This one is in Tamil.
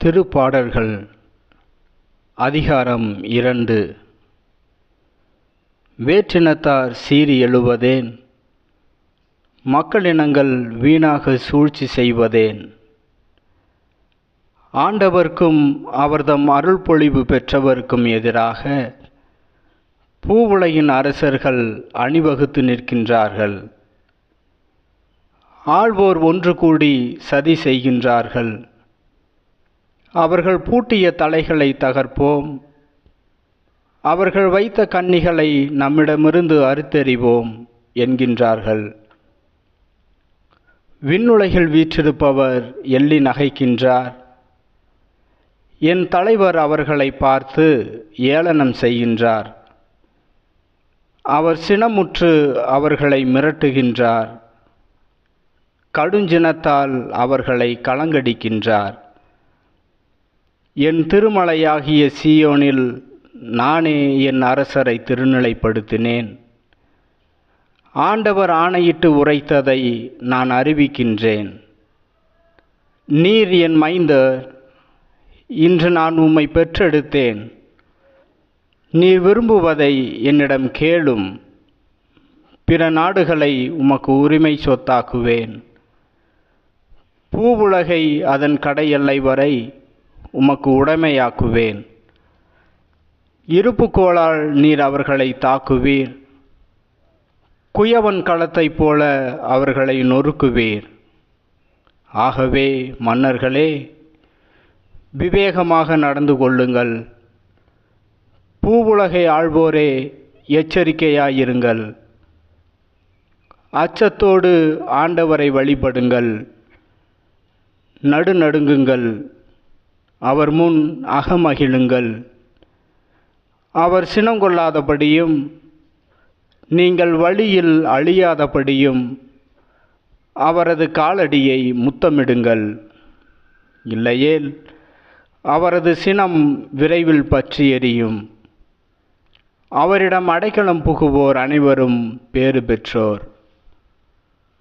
திருப்பாடல்கள் அதிகாரம் 2. வேற்றினத்தார் சீறி எழுவதேன்? மக்களினங்கள் வீணாக சூழ்ச்சி செய்வதேன்? ஆண்டவர்க்கும் அவர்தம் அருள் பொழிவு பெற்றவர்க்கும் எதிராக பூவுலகின் அரசர்கள் அணிவகுத்து நிற்கின்றார்கள். ஆள்வோர் ஒன்று கூடி சதி செய்கின்றார்கள். அவர்கள் பூட்டிய தலைகளை தகர்ப்போம், அவர்கள் வைத்த கண்ணிகளை நம்மிடமிருந்து அறுத்தெறிவோம் என்கின்றார்கள். விண்ணுலகில் வீற்றிருப்பவர் எள்ளி நகைக்கின்றார். என் தலைவர் அவர்களை பார்த்து ஏளனம் செய்கின்றார். அவர் சினமுற்று அவர்களை மிரட்டுகின்றார். கடுஞ்சினத்தால் அவர்களை கலங்கடிக்கின்றார். என் திருமலையாகிய சீயோனில் நானே என் அரசரை திருநிலைப்படுத்தினேன். ஆண்டவர் ஆணையிட்டு உரைத்ததை நான் அறிவிக்கின்றேன். நீர் என் மைந்தர், இன்று நான் உம்மை பெற்றெடுத்தேன். நீர் விரும்புவதை என்னிடம் கேளும். பிற நாடுகளை உமக்கு உரிமை சொத்தாக்குவேன். பூவுலகை அதன் கடையெல்லை வரை உமக்கு உடைமையாக்குவேன். இருப்புக்கோளால் நீர் அவர்களை தாக்குவீர். குயவன் களத்தைப் போல அவர்களை நொறுக்குவீர். ஆகவே மன்னர்களே, விவேகமாக நடந்து கொள்ளுங்கள். பூவுலகை ஆள்வோரே, எச்சரிக்கையாயிருங்கள். அச்சத்தோடு ஆண்டவரை வழிபடுங்கள். நடுநடுங்குங்கள். அவர் முன் அகமகிழுங்கள். அவர் சினங்கொள்ளாதபடியும் நீங்கள் வழியில் அழியாதபடியும் அவரது காலடியை முத்தமிடுங்கள். இல்லையேல் அவரது சினம் விரைவில் பற்றி எரியும். அவரிடம் அடைக்கலம் புகுவோர் அனைவரும் பேறு பெற்றோர்.